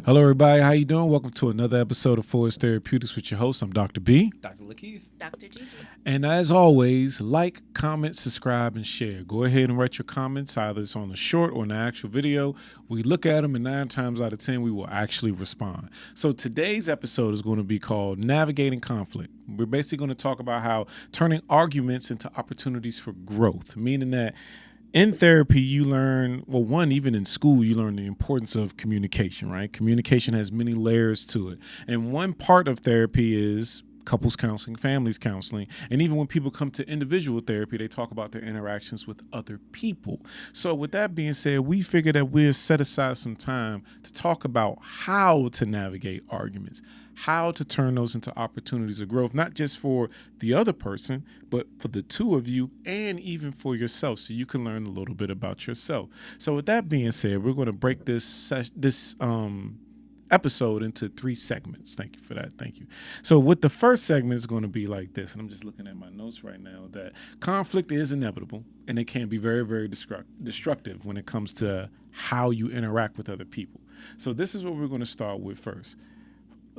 Hello, everybody. How you doing? Welcome to another episode of For Us Therapeutics with your host. I'm Dr. B. Dr. LaKeith. Dr. Gigi. And as always, like, comment, subscribe, and share. Go ahead and write your comments, either it's on the short or in the actual video. We look at them, and 9 times out of 10, we will actually respond. So today's episode is going to be called Navigating Conflict. We're basically going to talk about how turning arguments into opportunities for growth, meaning that in therapy, you learn, well, one, even in school, you learn the importance of communication, right? Communication has many layers to it. And one part of therapy is couples counseling, families counseling. And even when people come to individual therapy, they talk about their interactions with other people. So with that being said, we figured that we'll set aside some time to talk about how to navigate arguments, how to turn those into opportunities of growth, not just for the other person, but for the two of you and even for yourself, so you can learn a little bit about yourself. So with that being said, we're going to break this episode into 3 segments. Thank you for that. Thank you. So with the first segment is going to be like this, and I'm just looking at my notes right now, that conflict is inevitable and it can be very, very destructive when it comes to how you interact with other people. So this is what we're going to start with first.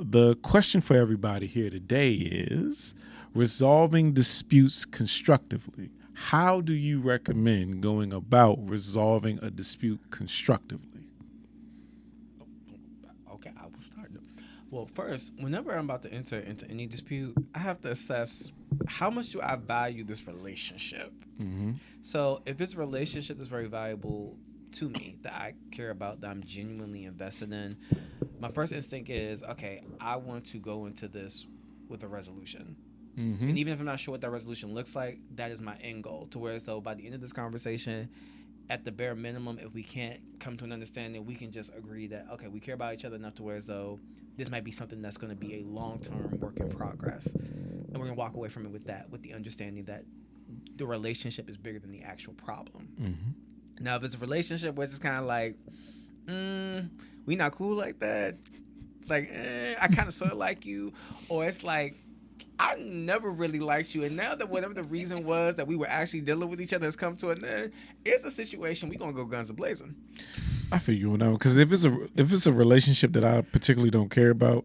The question for everybody here today is resolving disputes constructively. How do you recommend going about resolving a dispute constructively? Okay, I will start. Well, first, whenever I'm about to enter into any dispute, I have to assess how much do I value this relationship. Mm-hmm. So if it's a relationship that's very valuable to me, that I care about, that I'm genuinely invested in, my first instinct is, okay, I want to go into this with a resolution. Mm-hmm. And even if I'm not sure what that resolution looks like, that is my end goal. To where, so by the end of this conversation, at the bare minimum, if we can't come to an understanding, we can just agree that, okay, we care about each other enough to where as though this might be something that's going to be a long-term work in progress. And we're going to walk away from it with that, with the understanding that the relationship is bigger than the actual problem. Mm-hmm. Now, if it's a relationship where it's just kind of like, we not cool like that, like, I kind of sort of like you, or it's like, I never really liked you, and now that whatever the reason was that we were actually dealing with each other has come to an end, it's a situation we're gonna go guns a-blazing. I feel you on that, because if it's a relationship that I particularly don't care about,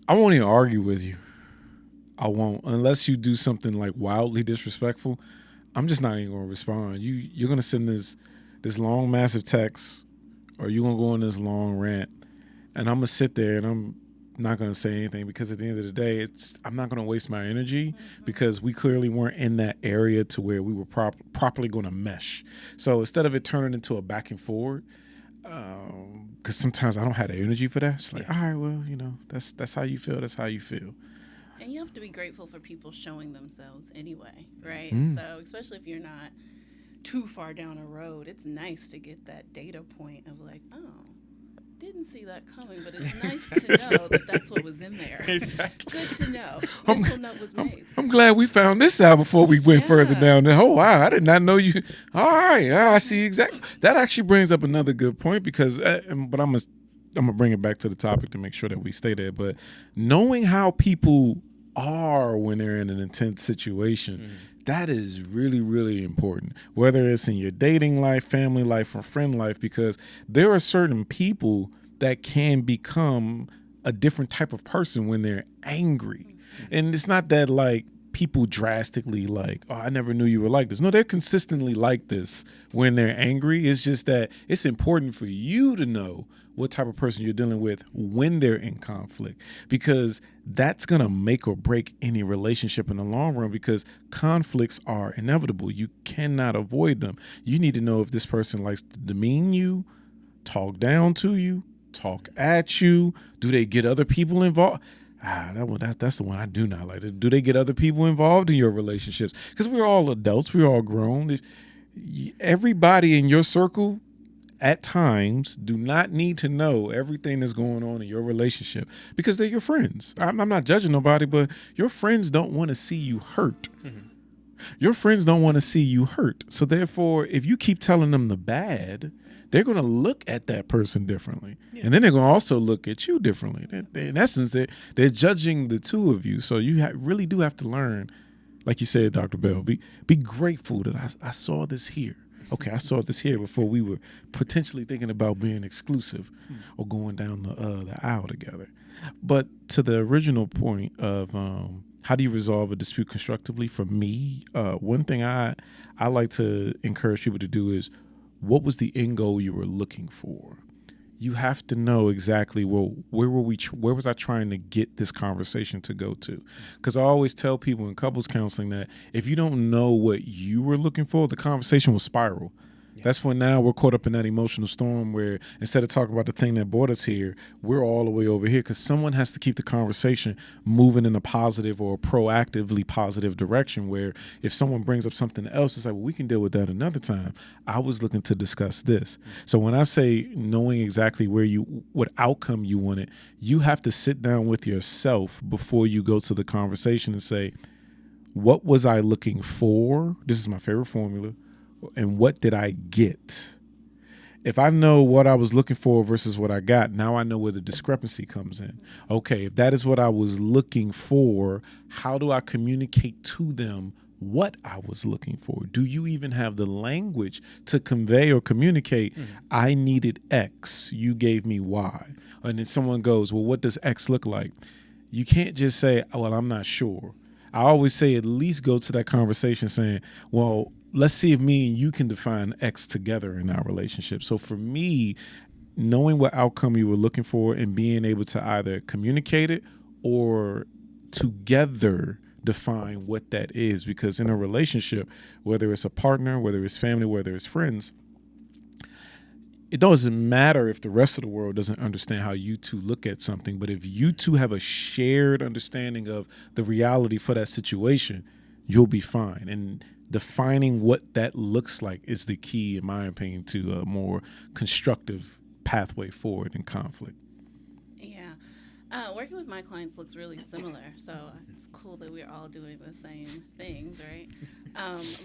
I won't even argue with you. I won't, unless you do something like wildly disrespectful. I'm just not even gonna respond. You're gonna send this long massive text, or you're gonna go on this long rant, and I'm gonna sit there and I'm not going to say anything, because at the end of the day, I'm not going to waste my energy, because we clearly weren't in that area to where we were properly going to mesh. So instead of it turning into a back and forward, because sometimes I don't have the energy for that. It's like, all right, well, that's how you feel. That's how you feel. And you have to be grateful for people showing themselves anyway, right? So especially if you're not too far down a road, it's nice to get that data point of like, oh, didn't see that coming, but it's nice to know that that's what was in there. Exactly. Good to know. Mental note was made. I'm glad we found this out before we went further down there. Oh, wow, I did not know you. All right, I see exactly. That actually brings up another good point, because, but I'm gonna bring it back to the topic to make sure that we stay there. But knowing how people are when they're in an intense situation, that is really, really important, whether it's in your dating life, family life, or friend life, because there are certain people that can become a different type of person when they're angry. And it's not that like people drastically like, oh, I never knew you were like this. No, they're consistently like this when they're angry. It's just that it's important for you to know what type of person you're dealing with when they're in conflict, because that's going to make or break any relationship in the long run, because conflicts are inevitable. You cannot avoid them. You need to know if this person likes to demean you, talk down to you, talk at you. Do they get other people involved? That's the one I do not like. Do they get other people involved in your relationships? Because we're all adults. We're all grown. Everybody in your circle at times do not need to know everything that's going on in your relationship, because they're your friends. I'm not judging nobody, but your friends don't want to see you hurt. Mm-hmm. Your friends don't want to see you hurt. So therefore, if you keep telling them the bad, they're going to look at that person differently. Yeah. And then they're going to also look at you differently. In essence, they're judging the two of you. So you really do have to learn, like you said, Dr. Bell, be grateful that I saw this here. Okay, I saw this here before we were potentially thinking about being exclusive or going down the aisle together. But to the original point of how do you resolve a dispute constructively, for me, one thing I like to encourage people to do is, what was the end goal you were looking for? You have to know exactly, well, where was I trying to get this conversation to go to? Because I always tell people in couples counseling that if you don't know what you were looking for, the conversation will spiral. Yeah. That's when now we're caught up in that emotional storm where instead of talking about the thing that brought us here, we're all the way over here because someone has to keep the conversation moving in a positive or proactively positive direction, where if someone brings up something else, it's like, well, we can deal with that another time. I was looking to discuss this. So when I say knowing exactly what outcome you wanted, you have to sit down with yourself before you go to the conversation and say, what was I looking for? This is my favorite formula. And what did I get? If I know what I was looking for versus what I got, now I know where the discrepancy comes in. Okay, if that is what I was looking for, how do I communicate to them what I was looking for? Do you even have the language to convey or communicate, I needed X, you gave me Y? And then someone goes, well, what does X look like? You can't just say, well, I'm not sure. I always say at least go to that conversation saying, well, let's see if me and you can define X together in our relationship. So for me, knowing what outcome you were looking for and being able to either communicate it or together define what that is. Because in a relationship, whether it's a partner, whether it's family, whether it's friends, it doesn't matter if the rest of the world doesn't understand how you two look at something. But if you two have a shared understanding of the reality for that situation, you'll be fine. And defining what that looks like is the key, in my opinion, to a more constructive pathway forward in conflict. Yeah. Working with my clients looks really similar, so it's cool that we're all doing the same things, right?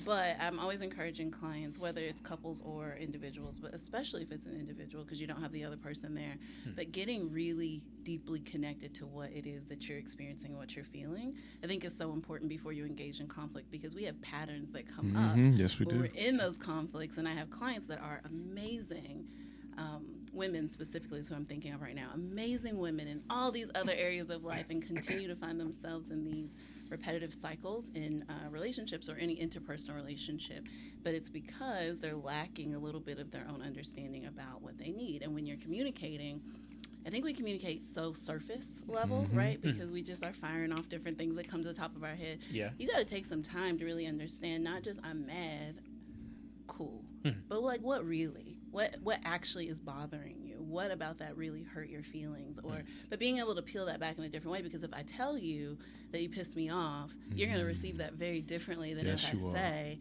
But I'm always encouraging clients, whether it's couples or individuals, but especially if it's an individual because you don't have the other person there, but getting really deeply connected to what it is that you're experiencing and what you're feeling, I think is so important before you engage in conflict, because we have patterns that come up Yes, we when do. we're in those conflicts, and I have clients that are amazing women specifically is who I'm thinking of right now, amazing women in all these other areas of life, and continue to find themselves in these repetitive cycles in relationships or any interpersonal relationship. But it's because they're lacking a little bit of their own understanding about what they need. And when you're communicating, I think we communicate so surface level, right? Because we just are firing off different things that come to the top of our head. Yeah. You got to take some time to really understand, not just I'm mad, cool, but like what really? What actually is bothering you? What about that really hurt your feelings? But being able to peel that back in a different way, because if I tell you that you pissed me off, you're going to receive that very differently than if I say,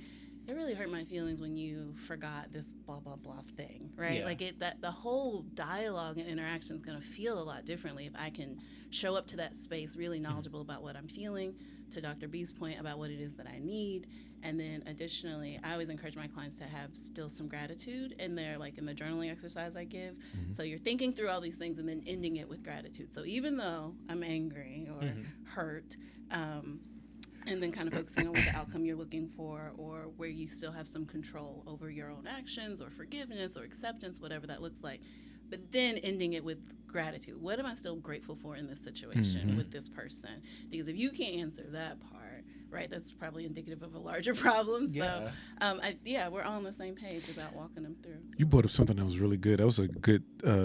it really hurt my feelings when you forgot this blah, blah, blah thing, right? Yeah. Like the whole dialogue and interaction is going to feel a lot differently if I can show up to that space really knowledgeable about what I'm feeling, to Dr. B's point about what it is that I need. And then additionally, I always encourage my clients to have still some gratitude in their, like in the journaling exercise I give. So you're thinking through all these things and then ending it with gratitude. So even though I'm angry or hurt, and then kind of focusing on what the outcome you're looking for, or where you still have some control over your own actions or forgiveness or acceptance, whatever that looks like. But then ending it with gratitude. What am I still grateful for in this situation with this person? Because if you can't answer that part, right, that's probably indicative of a larger problem. So, we're all on the same page about walking them through. You brought up something that was really good. That was a good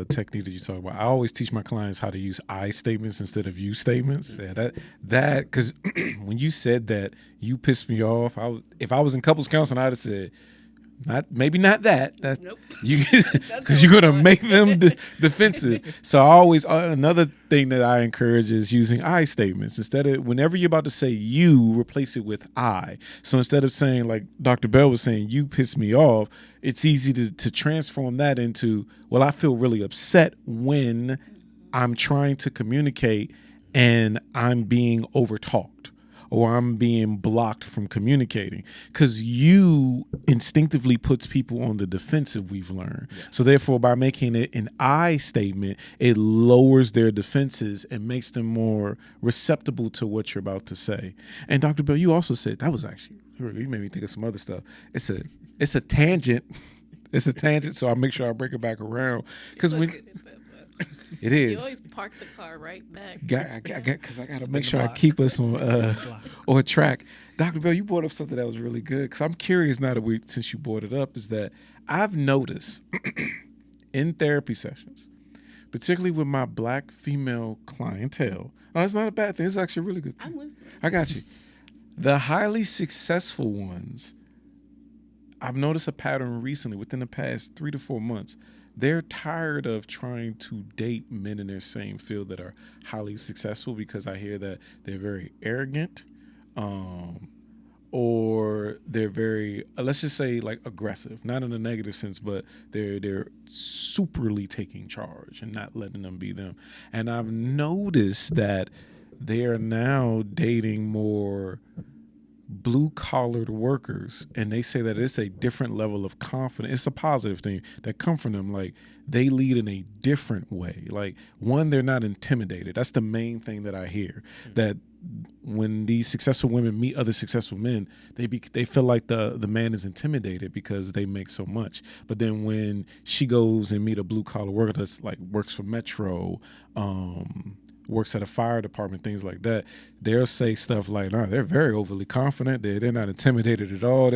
technique that you talk about. I always teach my clients how to use I statements instead of you statements. Yeah, that because when you said that, you pissed me off. If I was in couples counseling, I'd have said, maybe not that. That's Nope. You, because you're gonna make them defensive. So I always another thing that I encourage is using I statements. Instead of whenever you're about to say you, replace it with I. So instead of saying, like Dr. Bell was saying, you pissed me off, it's easy to transform that into, well, I feel really upset when I'm trying to communicate and I'm being overtalked. or I'm being blocked from communicating, because you instinctively puts people on the defensive, we've learned. Yeah. So therefore, by making it an I statement, it lowers their defenses and makes them more receptible to what you're about to say. And Dr. Bell, you also said, that was actually, you made me think of some other stuff. It's a tangent. It's a tangent, so I'll make sure I break it back around. Because it is. You always park the car right back. Because I got to make sure I keep us on track. Dr. Bell, you brought up something that was really good, because I'm curious now that since you brought it up, is that I've noticed in therapy sessions, particularly with my Black female clientele, it's not a bad thing. It's actually a really good thing. I'm listening. I got you. The highly successful ones, I've noticed a pattern recently within the past 3 to 4 months. They're tired of trying to date men in their same field that are highly successful, because I hear that they're very arrogant, or they're very, let's just say, like, aggressive, not in a negative sense, but they're superly taking charge and not letting them be them. And I've noticed that they are now dating more blue-collared workers, and they say that it's a different level of confidence. It's a positive thing that come from them. Like, they lead in a different way. Like, one, they're not intimidated. That's the main thing that I hear. That when these successful women meet other successful men, they feel like the man is intimidated because they make so much. But then when she goes and meet a blue-collar worker that's like works for Metro, works at a fire department, things like that, they'll say stuff like, "No, they're very overly confident. They're not intimidated at all.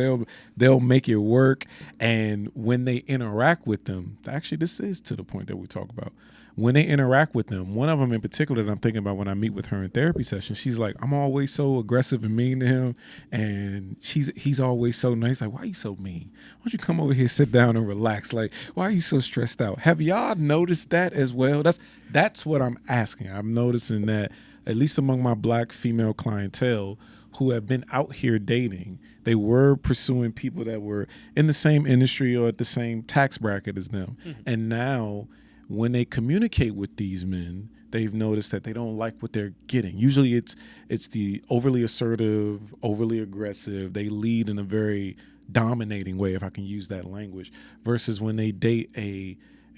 They'll make it work." And when they interact with them, actually, this is to the point that we talk about. When they interact with them, one of them in particular that I'm thinking about when I meet with her in therapy session, she's like, "I'm always so aggressive and mean to him, and he's always so nice. Like, why are you so mean? Why don't you come over here, sit down, and relax? Like, why are you so stressed out?" Have y'all noticed that as well? That's what I'm asking. I'm noticing that, at least among my Black female clientele who have been out here dating, they were pursuing people that were in the same industry or at the same tax bracket as them. Mm-hmm. And now, when they communicate with these men, they've noticed that they don't like what they're getting. Usually it's the overly assertive, overly aggressive. They lead in a very dominating way, if I can use that language, versus when they date a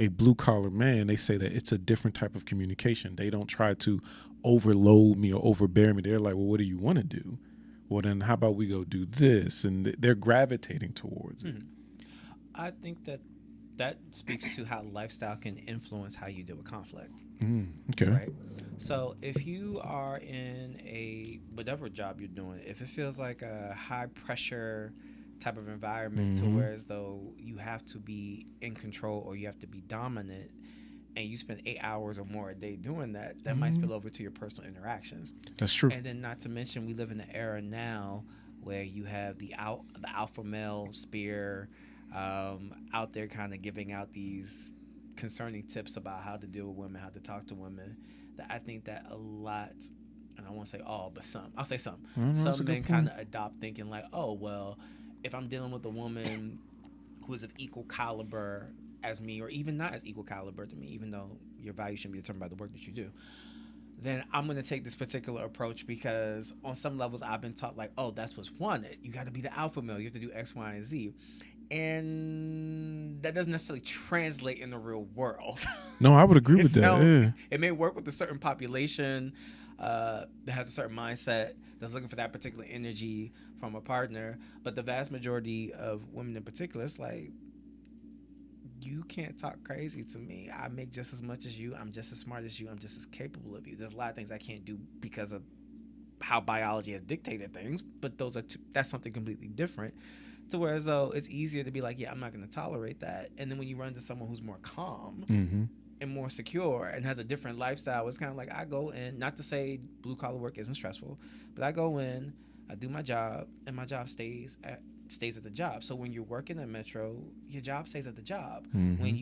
blue-collar man, they say that it's a different type of communication. They don't try to overload me or overbear me. They're like, "Well, what do you want to do? Well, then how about we go do this?" And they're gravitating towards it. I think that speaks to how lifestyle can influence how you deal with conflict. Okay. Right? So if you are in whatever job you're doing, if it feels like a high pressure type of environment, to where as though you have to be in control or you have to be dominant, and you spend 8 hours or more a day doing that, might spill over to your personal interactions. That's true. And then, not to mention, we live in an era now where you have the alpha male spear out there kind of giving out these concerning tips about how to deal with women, how to talk to women, that I think that a lot, and I won't say all, but some, I'll say some men kind of adopt, thinking like, "Oh, well, if I'm dealing with a woman who is of equal caliber as me, or even not as equal caliber to me, even though your value shouldn't be determined by the work that you do, then I'm going to take this particular approach, because on some levels I've been taught like, oh, that's what's wanted. You got to be the alpha male. You have to do X, Y, and Z." And that doesn't necessarily translate in the real world. No, I would agree with that. Yeah. It may work with a certain population that has a certain mindset that's looking for that particular energy from a partner. But the vast majority of women in particular, it's like, you can't talk crazy to me. I make just as much as you. I'm just as smart as you. I'm just as capable of you. There's a lot of things I can't do because of how biology has dictated things, but that's something completely different. To where as though it's easier to be like, yeah, I'm not going to tolerate that. And then when you run into someone who's more calm and more secure and has a different lifestyle, it's kind of like, I go in, not to say blue collar work isn't stressful, but I go in, I do my job, and my job stays at the job. So when you're working at Metro, your job stays at the job. When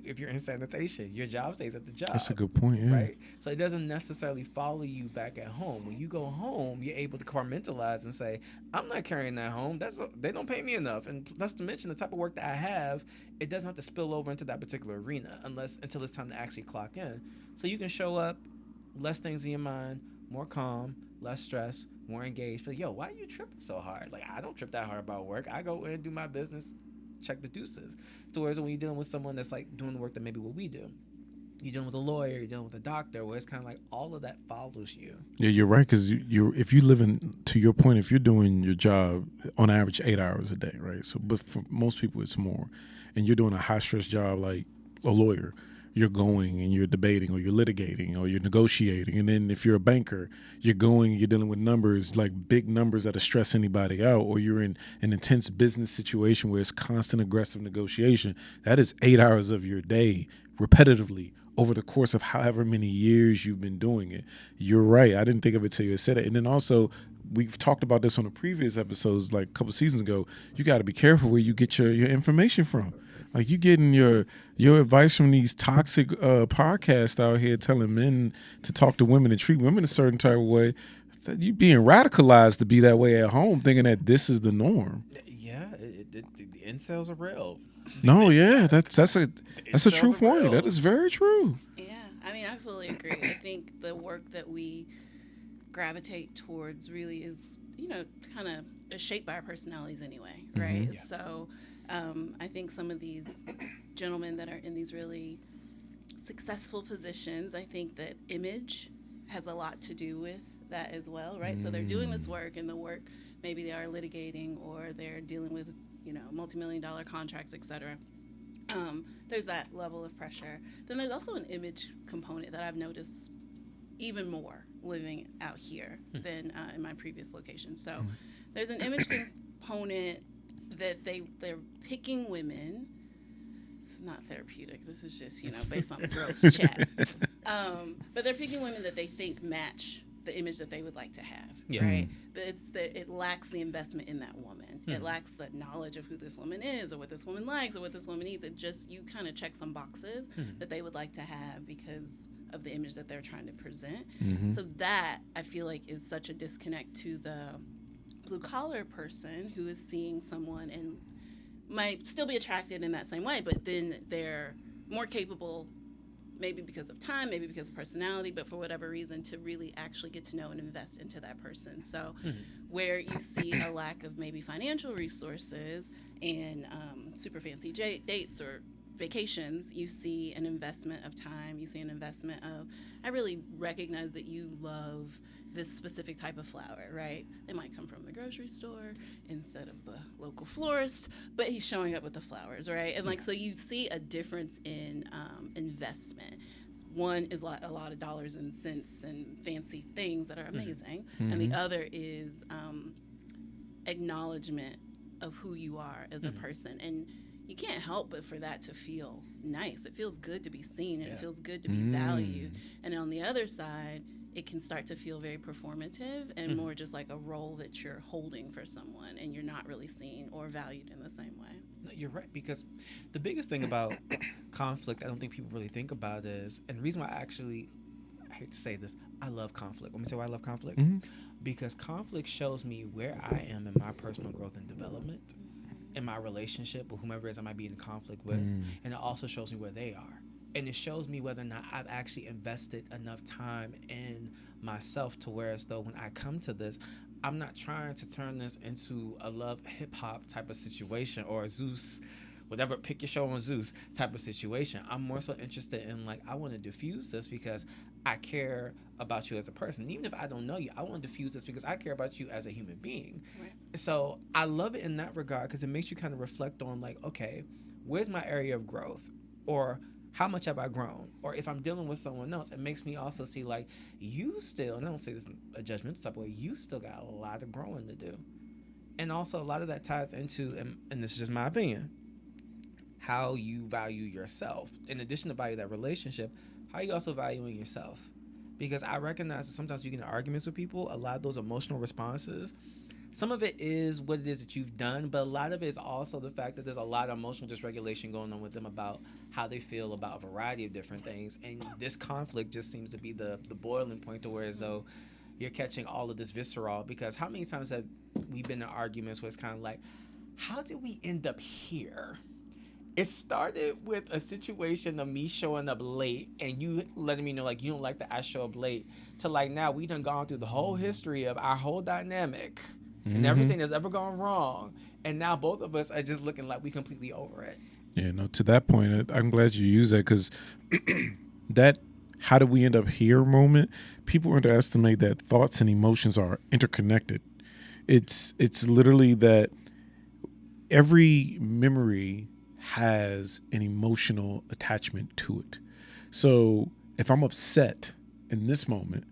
if you're in sanitation, your job stays at the job. That's a good point, yeah. Right? So it doesn't necessarily follow you back at home. When you go home, you're able to compartmentalize and say, I'm not carrying that home. They don't pay me enough. And plus to mention, the type of work that I have, it doesn't have to spill over into that particular arena until it's time to actually clock in. So you can show up, less things in your mind, more calm, less stress, more engaged. But yo, why are you tripping so hard? Like, I don't trip that hard about work. I go in and do my business, check the deuces. So whereas when you're dealing with someone that's like doing the work that maybe what we do, you're dealing with a lawyer, you're dealing with a doctor, where it's kind of like all of that follows you. Yeah, you're right, because if you live in, to your point, if you're doing your job on average 8 hours a day, right? So, but for most people it's more, and you're doing a high stress job like a lawyer, you're going and you're debating or you're litigating or you're negotiating, and then if you're a banker, you're going, you're dealing with numbers, like big numbers that'll stress anybody out, or you're in an intense business situation where it's constant aggressive negotiation. That is 8 hours of your day repetitively over the course of however many years you've been doing it. You're right. I didn't think of it till you said it. And then also, we've talked about this on the previous episodes, like a couple seasons ago. You got to be careful where you get your information from. Like, you getting your advice from these toxic podcasts out here telling men to talk to women and treat women a certain type of way. You being radicalized to be that way at home, thinking that this is the norm. Yeah, the incels are real. No, yeah, that's a true point. Real. That is very true. Yeah, I mean, I fully agree. I think the work that we gravitate towards really is, kind of shaped by our personalities anyway, right? Mm-hmm. Yeah. So I think some of these gentlemen that are in these really successful positions, I think that image has a lot to do with that as well, right? So they're doing this work, and the work, maybe they are litigating or they're dealing with, multi-million-dollar contracts, etc. There's that level of pressure. Then there's also an image component that I've noticed even more living out here than in my previous location. So there's an image component that they're picking women. This is not therapeutic. This is just, based on the girls' chat. But they're picking women that they think match the image that they would like to have, right? But it lacks the investment in that woman. It lacks the knowledge of who this woman is or what this woman likes or what this woman needs. It just, you kind of check some boxes that they would like to have because of the image that they're trying to present. So that, I feel like, is such a disconnect to the blue-collar person who is seeing someone and might still be attracted in that same way, but then they're more capable, maybe because of time, maybe because of personality, but for whatever reason, to really actually get to know and invest into that person. So where you see a lack of maybe financial resources and super fancy dates or vacations, you see an investment of time, you see an investment of, I really recognize that you love this specific type of flower, right? It might come from the grocery store instead of the local florist, but he's showing up with the flowers, right? And so you see a difference in investment. One is a lot of dollars and cents and fancy things that are amazing, and the other is acknowledgement of who you are as a person. And you can't help but for that to feel nice. It feels good to be seen, and it feels good to be valued. And on the other side, it can start to feel very performative and more just like a role that you're holding for someone, and you're not really seen or valued in the same way. No, you're right, because the biggest thing about conflict, I don't think people really think about is, and the reason why I hate to say this, I love conflict. Let me say why I love conflict. Because conflict shows me where I am in my personal growth and development, in my relationship with whomever it is I might be in conflict with, and it also shows me where they are. And it shows me whether or not I've actually invested enough time in myself to where as though when I come to this, I'm not trying to turn this into a love hip-hop type of situation or a Zeus, whatever, pick your show on Zeus type of situation. I'm more so interested in, like, I want to diffuse this because I care about you as a person. Even if I don't know you, I want to diffuse this because I care about you as a human being. Right. So I love it in that regard because it makes you kind of reflect on, like, okay, where's my area of growth? Or how much have I grown? Or if I'm dealing with someone else, it makes me also see, like, you still, and I don't say this in a judgmental type of way, you still got a lot of growing to do. And also a lot of that ties into, and this is just my opinion, how you value yourself. In addition to value that relationship, how are you also valuing yourself? Because I recognize that sometimes you get in arguments with people, a lot of those emotional responses, some of it is what it is that you've done, but a lot of it is also the fact that there's a lot of emotional dysregulation going on with them about how they feel about a variety of different things. And this conflict just seems to be the boiling point to where as though you're catching all of this visceral. Because how many times have we been in arguments where it's kind of like, how did we end up here? It started with a situation of me showing up late and you letting me know like you don't like that I show up late, to like now we done gone through the whole history of our whole dynamic and everything that's ever gone wrong, and now both of us are just looking like we completely over it. Yeah, no, to that point, I'm glad you use that, because that how did we end up here moment, people underestimate that thoughts and emotions are interconnected. It's literally that every memory has an emotional attachment to it. So if I'm upset in this moment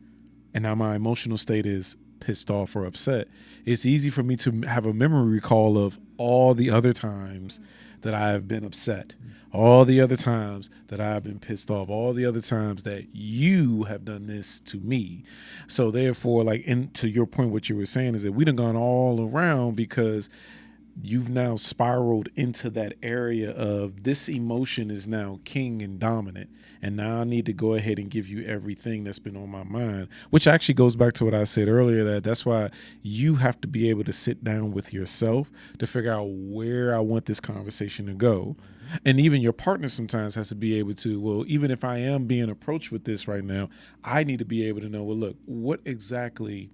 and now my emotional state is pissed off or upset, it's easy for me to have a memory recall of all the other times that I've been upset, all the other times that I've been pissed off, all the other times that you have done this to me. So therefore, like, and to your point, what you were saying is that we done gone all around because you've now spiraled into that area of this emotion is now king and dominant. And now I need to go ahead and give you everything that's been on my mind, which actually goes back to what I said earlier, that's why you have to be able to sit down with yourself to figure out where I want this conversation to go. And even your partner sometimes has to be able to, well, even if I am being approached with this right now, I need to be able to know, well, look, what exactly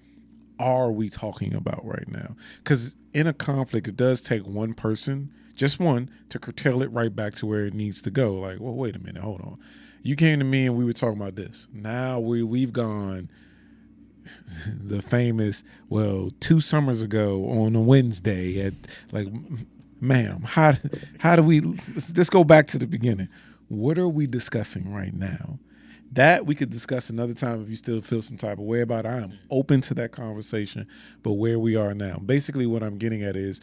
are we talking about right now? Because in a conflict, it does take one person, just one, to curtail it right back to where it needs to go. Like, well, wait a minute, hold on. You came to me and we were talking about this. Now we've gone the famous, well, 2 summers ago on a Wednesday at, like, ma'am, how do we, let's go back to the beginning. What are we discussing right now? That we could discuss another time if you still feel some type of way about it. I am open to that conversation, but where we are now, basically what I'm getting at is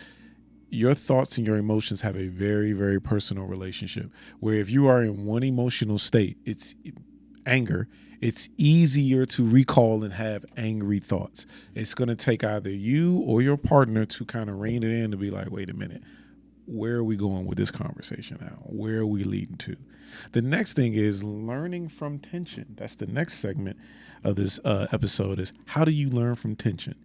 your thoughts and your emotions have a very, very personal relationship, where if you are in one emotional state, it's anger, it's easier to recall and have angry thoughts. It's going to take either you or your partner to kind of rein it in to be like, wait a minute, where are we going with this conversation now? Where are we leading to? The next thing is learning from tension. That's the next segment of this episode, is how do you learn from tension?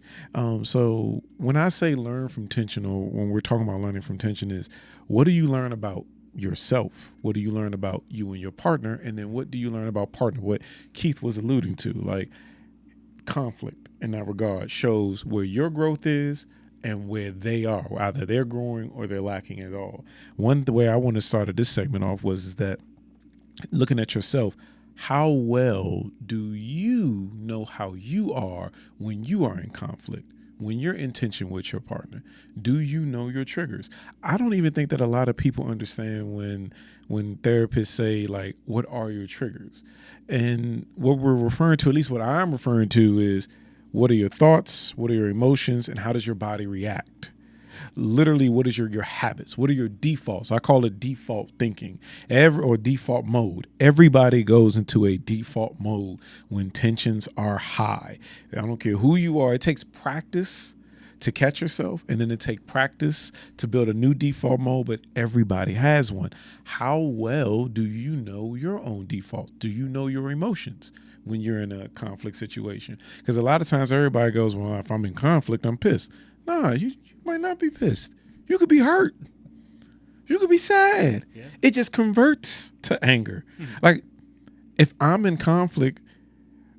So when I say learn from tension, or when we're talking about learning from tension, is what do you learn about yourself? What do you learn about you and your partner? And then what do you learn about partner? What Keith was alluding to, like conflict in that regard shows where your growth is and where they are. Either they're growing or they're lacking at all. The way I want to start this segment off was that looking at yourself, how well do you know how you are when you are in conflict, when you're in tension with your partner? Do you know your triggers? I don't even think that a lot of people understand when therapists say, like, what are your triggers? And what we're referring to, at least what I'm referring to, is what are your thoughts, what are your emotions, and how does your body react? Literally, what is your habits? What are your defaults? I call it default thinking, or default mode. Everybody goes into a default mode when tensions are high. I don't care who you are. It takes practice to catch yourself, and then it takes practice to build a new default mode, but everybody has one. How well do you know your own default? Do you know your emotions when you're in a conflict situation? Because a lot of times everybody goes, well, if I'm in conflict, I'm pissed. Nah, you might not be pissed. You could be hurt. You could be sad. Yeah. It just converts to anger. Mm-hmm. Like, if I'm in conflict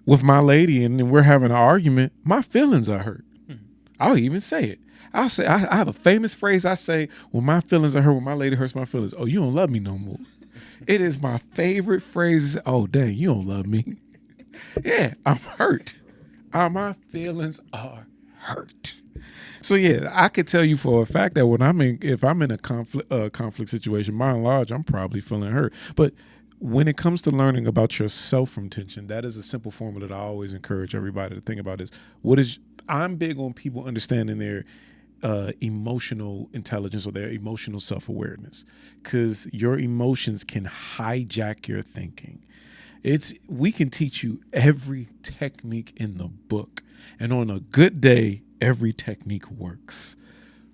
with my lady and then we're having an argument, my feelings are hurt. Mm-hmm. I'll even say it. I'll say, I have a famous phrase I say when my feelings are hurt, when my lady hurts my feelings. Oh, you don't love me no more. It is my favorite phrase. Oh, dang, you don't love me. Yeah, I'm hurt. My feelings are hurt. So yeah, I could tell you for a fact that if I'm in a conflict situation, by and large, I'm probably feeling hurt. But when it comes to learning about yourself from tension, that is a simple formula that I always encourage everybody to think about. I'm big on people understanding their emotional intelligence or their emotional self-awareness, because your emotions can hijack your thinking. We can teach you every technique in the book, and on a good day, every technique works.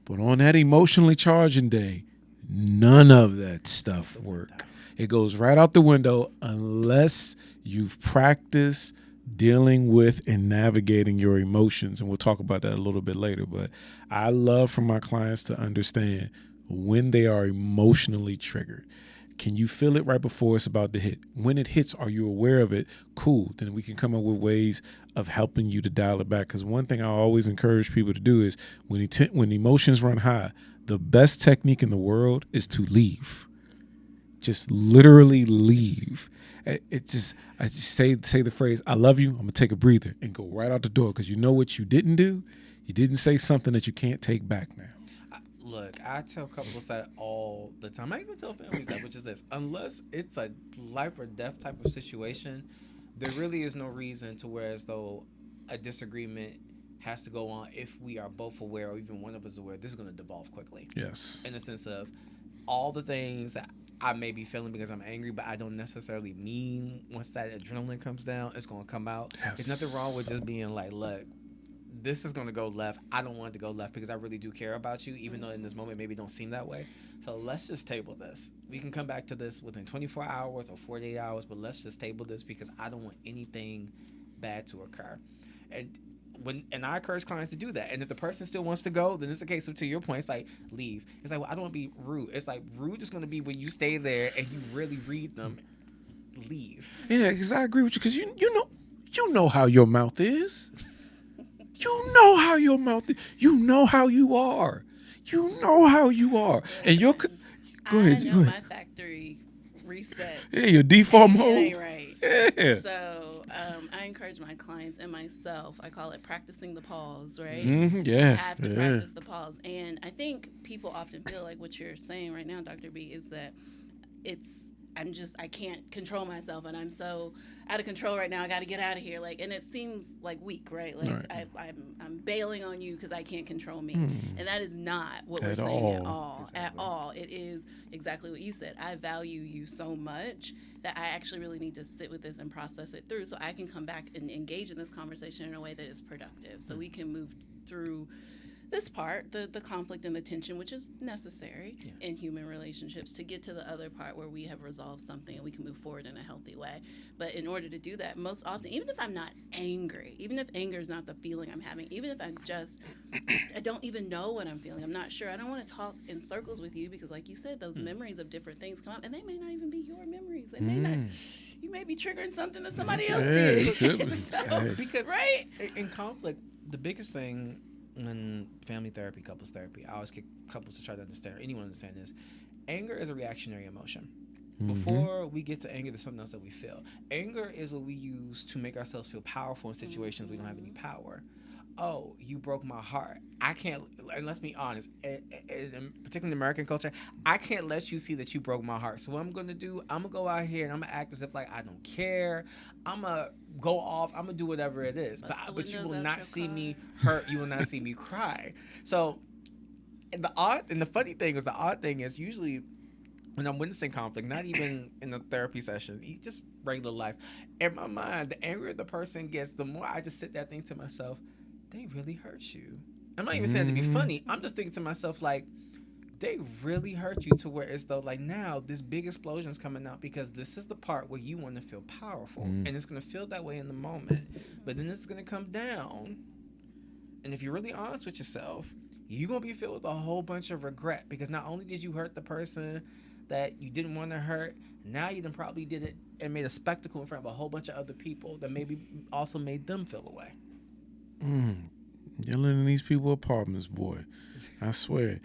But on that emotionally charging day, none of that stuff work. It goes right out the window unless you've practiced dealing with and navigating your emotions. And we'll talk about that a little bit later. But I love for my clients to understand when they are emotionally triggered. Can you feel it right before it's about to hit? When it hits, are you aware of it? Cool. Then we can come up with ways of helping you to dial it back. Because one thing I always encourage people to do is when emotions run high, the best technique in the world is to leave. Just literally leave. I just say the phrase, I love you, I'm going to take a breather, and go right out the door, because you know what you didn't do? You didn't say something that you can't take back now. Look, I tell couples that all the time. I even tell families that, which is this: unless it's a life or death type of situation, there really is no reason to where as though a disagreement has to go on if we are both aware, or even one of us aware. This is going to devolve quickly. Yes. In the sense of all the things that I may be feeling because I'm angry, but I don't necessarily mean once that adrenaline comes down, it's going to come out. Yes. There's nothing wrong with just being like, look, this is going to go left. I don't want it to go left because I really do care about you, even though in this moment maybe it don't seem that way. So let's just table this. We can come back to this within 24 hours or 48 hours, but let's just table this because I don't want anything bad to occur. And I encourage clients to do that. And if the person still wants to go, then it's a case of, to your point, it's like, leave. It's like, well, I don't want to be rude. It's like, rude is going to be when you stay there and you really read them. Leave. Yeah, because I agree with you, because you know how your mouth is. You know how your mouth is. You know how you are. You know how you are. And you're... Go ahead. I know my factory reset. Yeah, your default It mode. ain't right. Yeah. So I encourage my clients and myself, I call it practicing the pause, right? Mm-hmm, yeah. You have to practice the pause. And I think people often feel like what you're saying right now, Dr. B, is that I can't control myself, and I'm so out of control right now. I got to get out of here. Like, and it seems like weak, right? Like right. I'm bailing on you because I can't control me, and that is not what we're saying at all. Exactly. At all, it is exactly what you said. I value you so much that I actually really need to sit with this and process it through, so I can come back and engage in this conversation in a way that is productive, so we can move through this part, the conflict and the tension, which is necessary in human relationships, to get to the other part where we have resolved something and we can move forward in a healthy way. But in order to do that, most often, even if I'm not angry, even if anger is not the feeling I'm having, even if I don't even know what I'm feeling, I'm not sure, I don't want to talk in circles with you, because like you said, those memories of different things come up, and they may not even be your memories. They may not, you may be triggering something that somebody else did. So, because right? In conflict, the biggest thing in family therapy, couples therapy, I always get couples to try to understand, or anyone to understand this: anger is a reactionary emotion. Before we get to anger, there's something else that we feel. Anger is what we use to make ourselves feel powerful in situations we don't have any power. Oh, you broke my heart. I can't, and let's be honest, particularly in American culture, I can't let you see that you broke my heart. So what I'm going to do, I'm going to go out here and I'm going to act as if like I don't care. I'm going to go off. I'm going to do whatever it is. But you will not see me hurt. You will not see me cry. So, and the funny thing is, the odd thing is usually when I'm witnessing conflict, not even in a therapy session, just regular life, in my mind, the angrier the person gets, the more I just sit there thinking to myself, they really hurt you. I'm not even saying it to be funny. I'm just thinking to myself, like, they really hurt you, to where it's though, like, now this big explosion is coming out because this is the part where you want to feel powerful. And it's going to feel that way in the moment. But then it's going to come down. And if you're really honest with yourself, you're going to be filled with a whole bunch of regret, because not only did you hurt the person that you didn't want to hurt, now you done probably did it and made a spectacle in front of a whole bunch of other people that maybe also made them feel away. Yelling in these people's apartments, boy. I swear.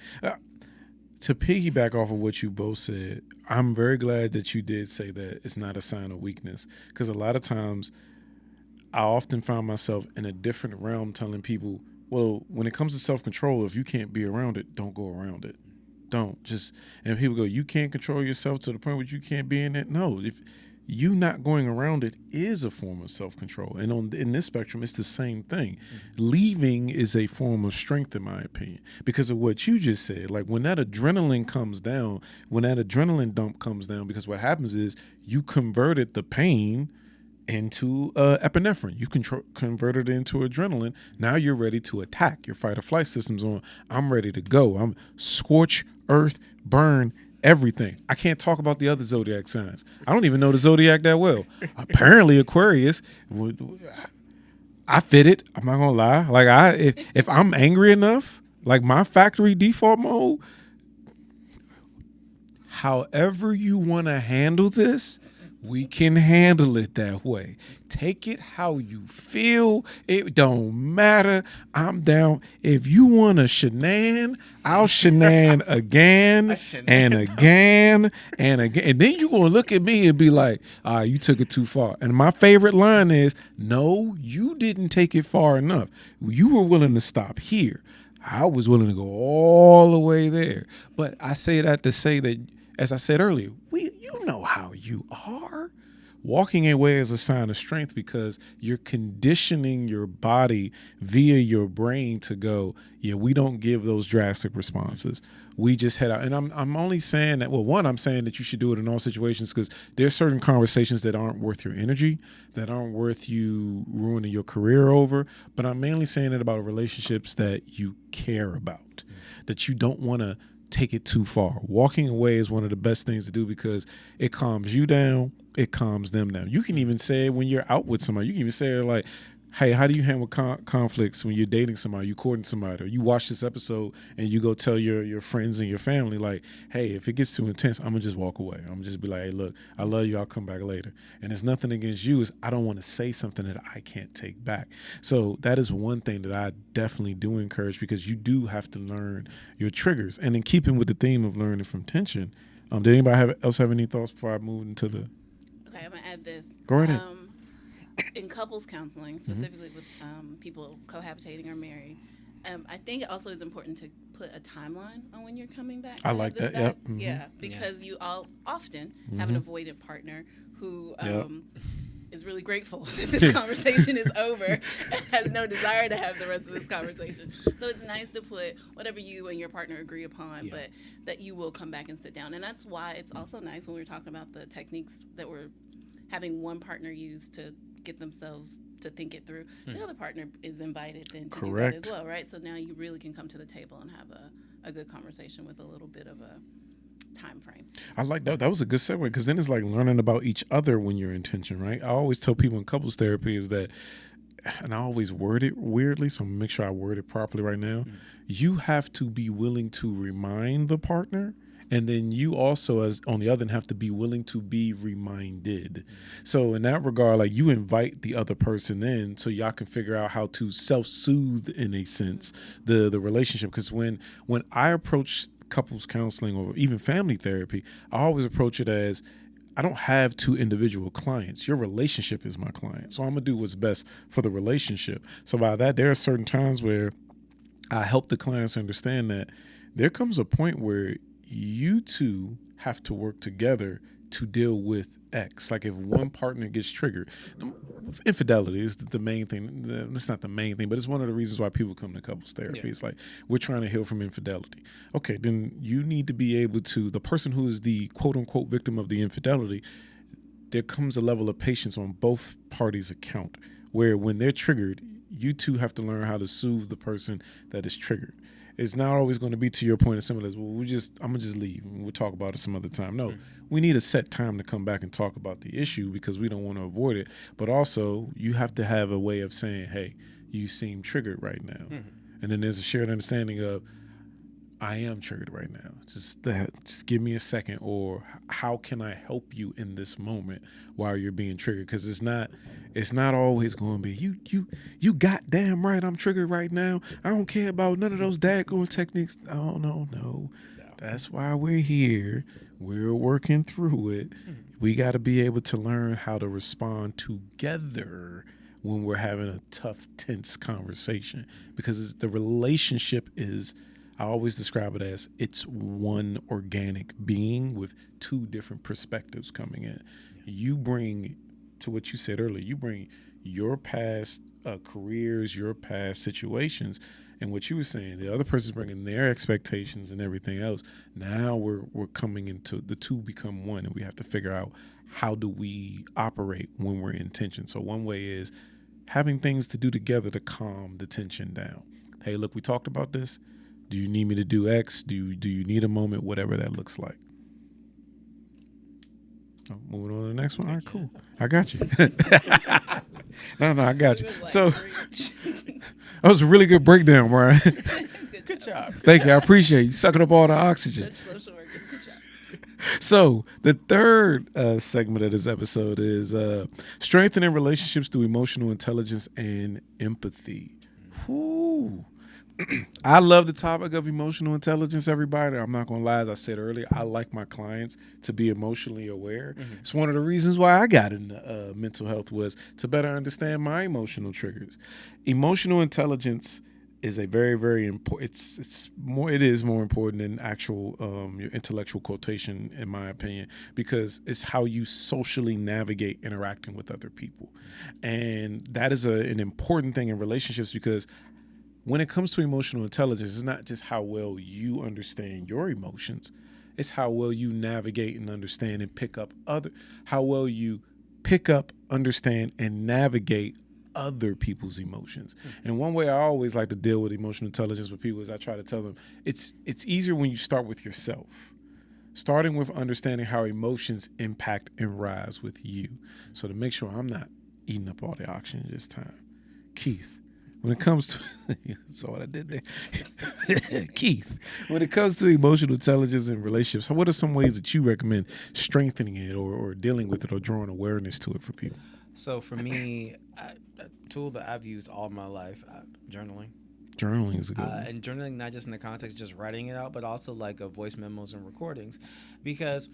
To piggyback off of what you both said, I'm very glad that you did say that it's not a sign of weakness, because a lot of times I often find myself in a different realm telling people, well, when it comes to self-control, if you can't be around it, don't go around it. Don't. And people go, you can't control yourself to the point where you can't be in it. No, if you not going around it is a form of self-control. And in this spectrum, it's the same thing. Leaving is a form of strength, in my opinion, because of what you just said. Like, when that adrenaline comes down, when that adrenaline dump comes down, because what happens is you converted the pain into epinephrine. You converted it into adrenaline. Now you're ready to attack. Your fight or flight system's on. I'm ready to go. I'm scorch, earth, burn, everything. I can't talk about the other zodiac signs. I don't even know the zodiac that well. Apparently Aquarius, I fit it. I'm not gonna lie. Like, if I'm angry enough, like my factory default mode, however you want to handle this, we can handle it that way. Take it how you feel. It don't matter. I'm down. If you want a shenan, I'll shenan again and again and again. And then you're going to look at me and be like, you took it too far. And my favorite line is, no, you didn't take it far enough. You were willing to stop here. I was willing to go all the way there. But I say that to say that, as I said earlier, you know how you are. Walking away is a sign of strength because you're conditioning your body via your brain to go, yeah, we don't give those drastic responses. We just head out. And I'm only saying that, well, one, I'm saying that you should do it in all situations because there's certain conversations that aren't worth your energy, that aren't worth you ruining your career over. But I'm mainly saying it about relationships that you care about, that you don't want to take it too far. Walking away is one of the best things to do because it calms you down. It calms them down. You can even say it when you're out with somebody. You can even say it like, hey, how do you handle conflicts when you're dating somebody, you courting somebody, or you watch this episode and you go tell your friends and your family, like, hey, if it gets too intense, I'm going to just walk away. I'm going to just be like, hey, look, I love you. I'll come back later. And it's nothing against you. It's I don't want to say something that I can't take back. So that is one thing that I definitely do encourage because you do have to learn your triggers. And in keeping with the theme of learning from tension, did anybody else have any thoughts before I move into the... Okay, I'm going to add this. Go right in. In couples counseling, specifically with people cohabitating or married, I think it also is important to put a timeline on when you're coming back. I like that. Yep. Mm-hmm. Yeah, because you all often have an avoidant partner who is really grateful that this conversation is over and has no desire to have the rest of this conversation. So it's nice to put whatever you and your partner agree upon, but that you will come back and sit down. And that's why it's also nice when we're talking about the techniques that we're having one partner use to get themselves to think it through. The other partner is invited then to do that as well, right? So now you really can come to the table and have a good conversation with a little bit of a time frame. I like that. That was a good segue because then it's like learning about each other when you're in tension, right? I always tell people in couples therapy is that, and I always word it weirdly, so I'm gonna make sure I word it properly right now. You have to be willing to remind the partner. And then you also, as on the other hand, have to be willing to be reminded. So in that regard, like you invite the other person in so y'all can figure out how to self-soothe, in a sense, the relationship. Because when I approach couples counseling or even family therapy, I always approach it as, I don't have two individual clients. Your relationship is my client. So I'm going to do what's best for the relationship. So by that, there are certain times where I help the clients understand that there comes a point where you two have to work together to deal with X. Like if one partner gets triggered, infidelity is the main thing. It's not the main thing, but it's one of the reasons why people come to couples therapy. Yeah. It's like, we're trying to heal from infidelity. Okay, then you need to be able to, the person who is the quote unquote victim of the infidelity, there comes a level of patience on both parties' account where when they're triggered, you two have to learn how to soothe the person that is triggered. It's not always going to be to your point as simple as, well, I'm going to just leave and we'll talk about it some other time. No, we need a set time to come back and talk about the issue because we don't want to avoid it. But also, you have to have a way of saying, hey, you seem triggered right now. And then there's a shared understanding of, I am triggered right now. Just give me a second, or how can I help you in this moment while you're being triggered? Because it's not always going to be you goddamn right. I'm triggered right now. I don't care about none of those daggone techniques. No. That's why we're here. We're working through it. We got to be able to learn how to respond together when we're having a tough, tense conversation, because the relationship is, I always describe it as, it's one organic being with two different perspectives coming in. You bring, to what you said earlier, you bring your past careers, your past situations, and what you were saying, the other person's bringing their expectations and everything else. Now we're coming into, the two become one, and we have to figure out, how do we operate when we're in tension? So one way is having things to do together to calm the tension down. Hey, look, we talked about this. Do you need me to do X? Do you need a moment? Whatever that looks like. Oh, moving on to the next one. All right, cool. I got you. No, I got you. So that was a really good breakdown, Brian. Good job. Thank you. I appreciate you sucking up all the oxygen. Social workers, good job. So the third segment of this episode is strengthening relationships through emotional intelligence and empathy. Whew. I love the topic of emotional intelligence, everybody. I'm not going to lie. As I said earlier, I like my clients to be emotionally aware. It's one of the reasons why I got into mental health was to better understand my emotional triggers. Emotional intelligence is a very, very important. It is more important than actual your intellectual quotation, in my opinion, because it's how you socially navigate interacting with other people, and that is an important thing in relationships because when it comes to emotional intelligence, it's not just how well you understand your emotions, it's how well you navigate and understand and how well you pick up, understand, and navigate other people's emotions. And one way I always like to deal with emotional intelligence with people is I try to tell them it's easier when you start with yourself, starting with understanding how emotions impact and rise with you. So to make sure I'm not eating up all the oxygen this time, Keith, when it comes to saw what I did there. Keith, when it comes to emotional intelligence and relationships, what are some ways that you recommend strengthening it or dealing with it or drawing awareness to it for people? So for me, a tool that I've used all my life, journaling. Journaling is a good one. And journaling not just in the context of just writing it out, but also like voice memos and recordings, because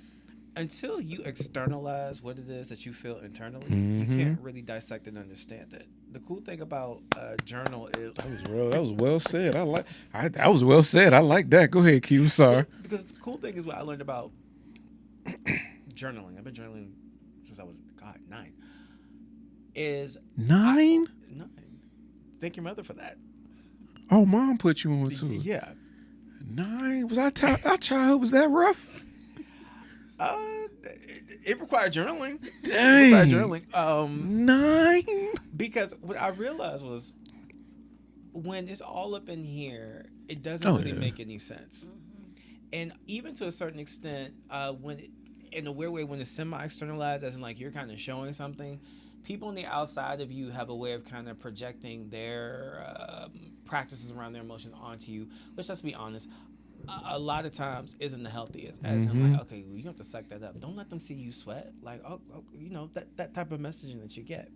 until you externalize what it is that you feel internally, you can't really dissect and understand it. The cool thing about journal is that was well said. That was well said. I like that. Go ahead, Keith. I'm sorry. Because the cool thing is what I learned about journaling. I've been journaling since I was 9. Is 9? 9. Thank your mother for that. Oh, mom put you on too. Yeah. 9? Was our childhood was that rough? It required journaling. Dang. It required journaling. 9? Because what I realized was when it's all up in here, it doesn't really make any sense. And even to a certain extent, in a weird way, when it's semi-externalized, as in like you're kind of showing something, people on the outside of you have a way of kind of projecting their practices around their emotions onto you, which, let's be honest, a lot of times isn't the healthiest. As in like, okay, well, you have to suck that up. Don't let them see you sweat. Like, that type of messaging that you get.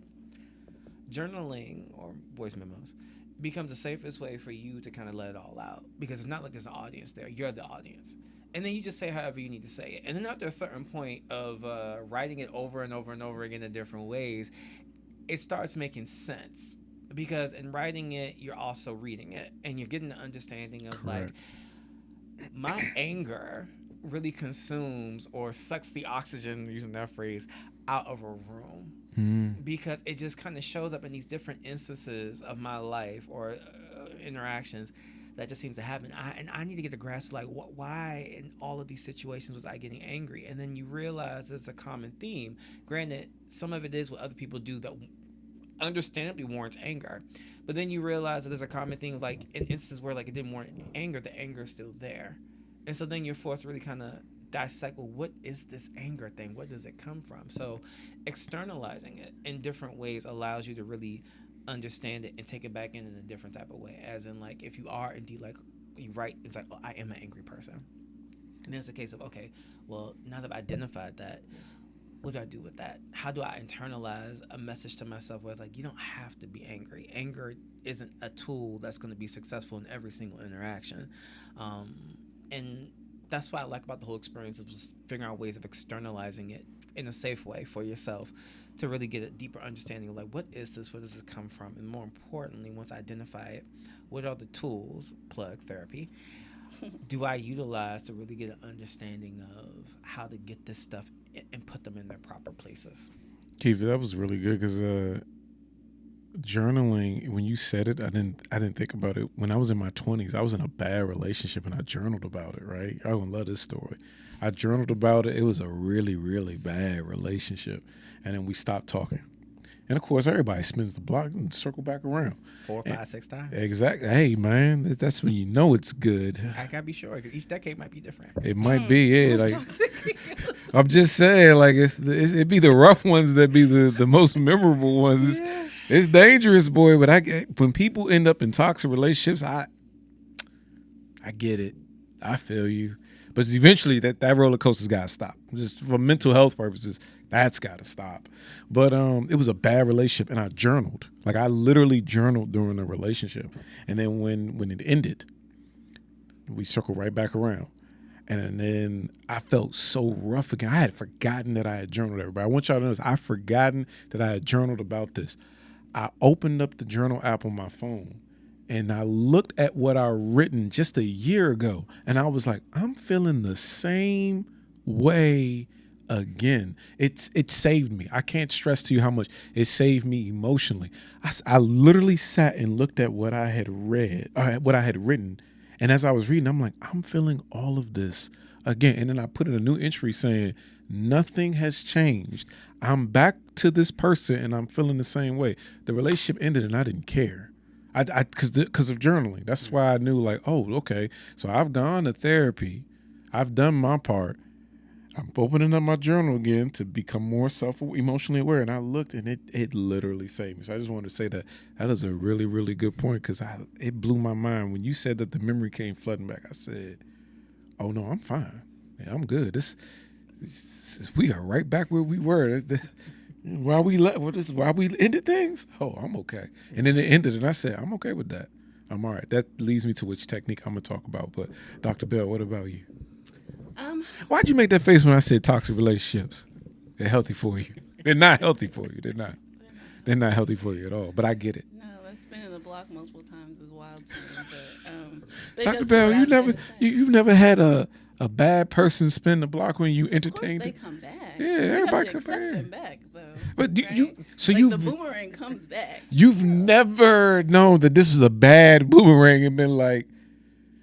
Journaling or voice memos becomes the safest way for you to kind of let it all out, because it's not like there's an audience there. You're the audience. And then you just say however you need to say it. And then after a certain point of writing it over and over and over again in different ways, it starts making sense. Because in writing it, you're also reading it. And you're getting the understanding of like, my anger really consumes or sucks the oxygen, using that phrase, out of a room. Because it just kind of shows up in these different instances of my life or interactions that just seems to happen. I need to get a grasp of like why in all of these situations was I getting angry? And then you realize there's a common theme. Granted, some of it is what other people do that understandably warrants anger, but then you realize that there's a common thing, like in instances where like it didn't warrant anger, the anger is still there. And so then you're forced to really kind of dissect, well, what is this anger thing? What does it come from? So externalizing it in different ways allows you to really understand it and take it back in a different type of way. As in, like, if you are indeed, like, you write, it's like, oh, I am an angry person. And then it's a case of, okay, well, now that I've identified that, what do I do with that? How do I internalize a message to myself where it's like, you don't have to be angry. Anger isn't a tool that's going to be successful in every single interaction. And that's what I like about the whole experience of just figuring out ways of externalizing it in a safe way for yourself to really get a deeper understanding of like, what is this? Where does it come from? And more importantly, once I identify it, what are the tools, plug therapy, do I utilize to really get an understanding of how to get this stuff and put them in their proper places? Keith, that was really good because journaling, when you said it, I didn't think about it. When I was in my 20s, I was in a bad relationship and I journaled about it, right? I gonna love this story. I journaled about it. It was a really, really bad relationship. And then we stopped talking. And of course, everybody spins the block and circle back around. 4, 5, 6 times. Exactly. Hey, man, that's when you know it's good. I gotta be sure, because each decade might be different. It might be, yeah. Like, I'm just saying, like, it'd be the rough ones that be the most memorable ones. It's dangerous, boy. But when people end up in toxic relationships, I get it. I feel you. But eventually that roller coaster's got to stop. Just for mental health purposes, that's got to stop. But it was a bad relationship, and I journaled. Like, I literally journaled during the relationship. And then when it ended, we circled right back around. And then I felt so rough again. I had forgotten that I had journaled, everybody. I want y'all to know this. I've forgotten that I had journaled about this. I opened up the journal app on my phone, and I looked at what I'd written just a year ago, and I was like, I'm feeling the same way again. It saved me. I can't stress to you how much it saved me emotionally. I literally sat and looked at what I had read, what I had written, and as I was reading, I'm like, I'm feeling all of this again. And then I put in a new entry saying, nothing has changed. I'm back to this person, and I'm feeling the same way. The relationship ended, and I didn't care. Because of journaling. That's why I knew, like, oh, okay. So I've gone to therapy. I've done my part. I'm opening up my journal again to become more emotionally aware. And I looked, and it literally saved me. So I just wanted to say that is a really, really good point, because it blew my mind. When you said that the memory came flooding back, I said, oh, no, I'm fine. Yeah, I'm good. We are right back where we were. While we ended things, oh, I'm okay. And then it ended, and I said, I'm okay with that. I'm all right. That leads me to which technique I'm going to talk about. But Dr. Bell, what about you? Why'd you make that face when I said toxic relationships? They're healthy for you. They're not healthy for you. They're not. They're not healthy for you at all. But I get it. No, that's spinning the block multiple times is wild to me. But Dr. Bell, you've never had a bad person spin the block when you entertained them. Of course, they come back. Yeah, everybody comes back. Them back though. But right? The boomerang comes back. You've never known that this was a bad boomerang and been like.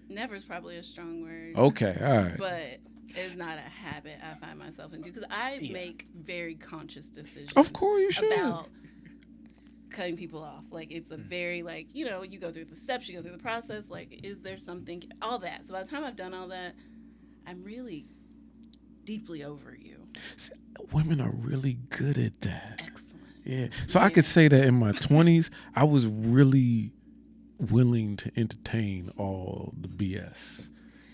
Never is probably a strong word. Okay, all right. But it's not a habit I find myself into, because I make very conscious decisions. Of course you should. About cutting people off. Like, it's a very, like, you go through the steps, you go through the process. Like, is there something, all that. So by the time I've done all that, I'm really deeply over you. See, women are really good at that. Excellent. Yeah. So I could say that in my 20s, I was really willing to entertain all the BS.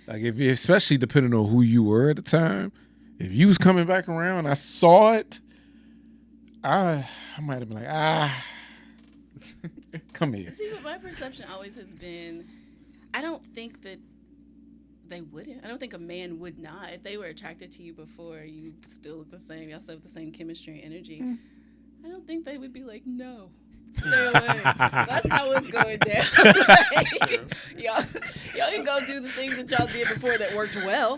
Like, especially depending on who you were at the time. If you was coming back around, I saw it, I might have been like, come here. See, but my perception always has been, I don't think that they wouldn't. I don't think a man would not. If they were attracted to you before, you still look the same, y'all still have the same chemistry and energy, I don't think they would be like, no, stay away. That's how it's going down. Like, y'all can go do the things that y'all did before that worked well,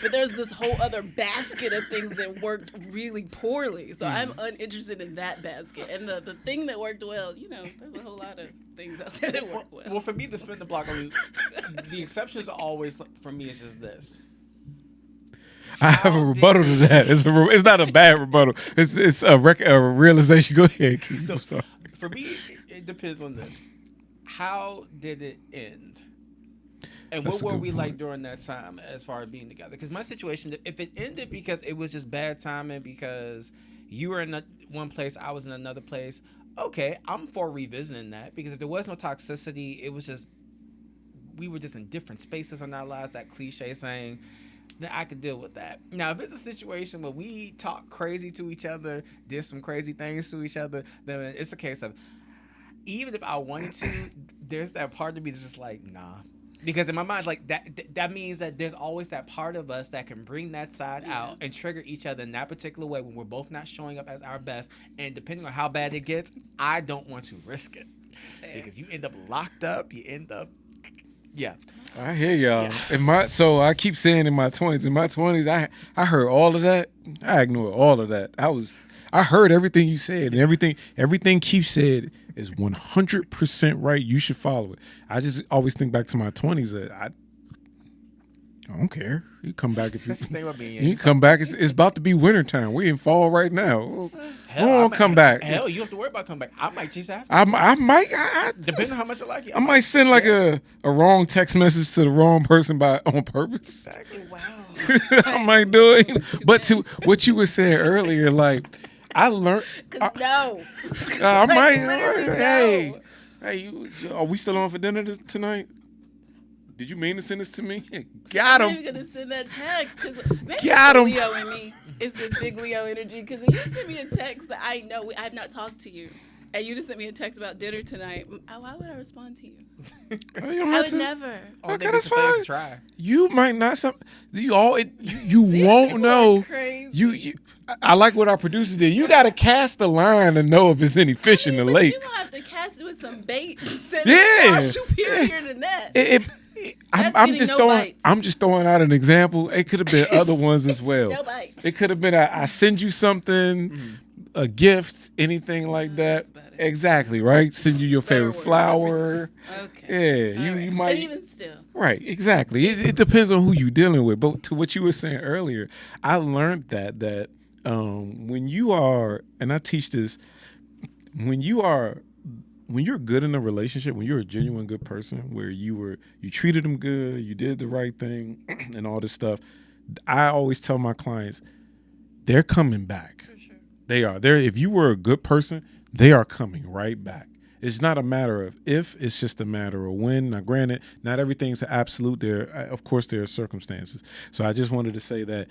but there's this whole other basket of things that worked really poorly. So I'm uninterested in that basket. And the thing that worked well, there's a whole lot of things out there that work well. Well, for me, the spin the block, the exceptions are always, for me, it's just this. I have a rebuttal to that. It's not a bad rebuttal. It's a realization. Go ahead, Keith. I'm sorry. For me, it depends on this. How did it end? And what were we like during that time as far as being together? Because my situation, if it ended because it was just bad timing, because you were in one place, I was in another place, okay, I'm for revisiting that. Because if there was no toxicity, it was just, we were just in different spaces in our lives, that cliche saying, then I could deal with that. Now, if it's a situation where we talk crazy to each other, did some crazy things to each other, then it's a case of, even if I wanted to, there's that part of me that's just like, nah. Because in my mind, like, that means that there's always that part of us that can bring that side out and trigger each other in that particular way when we're both not showing up as our best. And depending on how bad it gets, I don't want to risk it. Fair. Because you end up locked up, yeah. I hear y'all. Yeah. So I keep saying in my 20s, I heard all of that. I ignored all of that. I heard everything you said, and everything Keith said is 100% right. You should follow it. I just always think back to my 20s that I don't care. You come back if you. That's the thing about being. You come back. It's about to be wintertime. We in fall right now. Hell, come back. Hell, you don't have to worry about coming back. I might chase after. I might. Depending on how much I like you. I might send like a wrong text message to the wrong person on purpose. Exactly. Wow. I might do it. But to what you were saying earlier, like I learned. No. I might. Hey, are we still on for dinner tonight? Did you mean to send this to me? Got I'm him. not even gonna send that text because Got him. Leo in me is this big Leo energy. Because if you send me a text that I know I've not talked to you, and you just sent me a text about dinner tonight, why would I respond to you? Oh, you don't I have would to. never. Okay, that's fine. Try. You might not. You See, won't people know. are crazy. You. I like what our producer did. You got to cast the line to know if it's any fish in the but lake. you gonna have to cast it with some bait that Yeah. is far superior than that. I'm getting just no throwing. bites. I'm just throwing out an example. It could have been other ones as well. No bites. It could have been I send you something, a gift, anything like that. that's better. Exactly right. Send you your favorite words. flower. Okay. Yeah, you All right. might. But even still. Right, exactly. It depends on who you're dealing with. But to what you were saying earlier, I learned that when you are, and I teach this, when you're good in a relationship, when you're a genuine good person, where you treated them good, you did the right thing, and all this stuff, I always tell my clients, they're coming back. For sure. They are. If you were a good person, they are coming right back. It's not a matter of if, it's just a matter of when. Now, granted, not everything's absolute. Of course, there are circumstances. So I just wanted to say that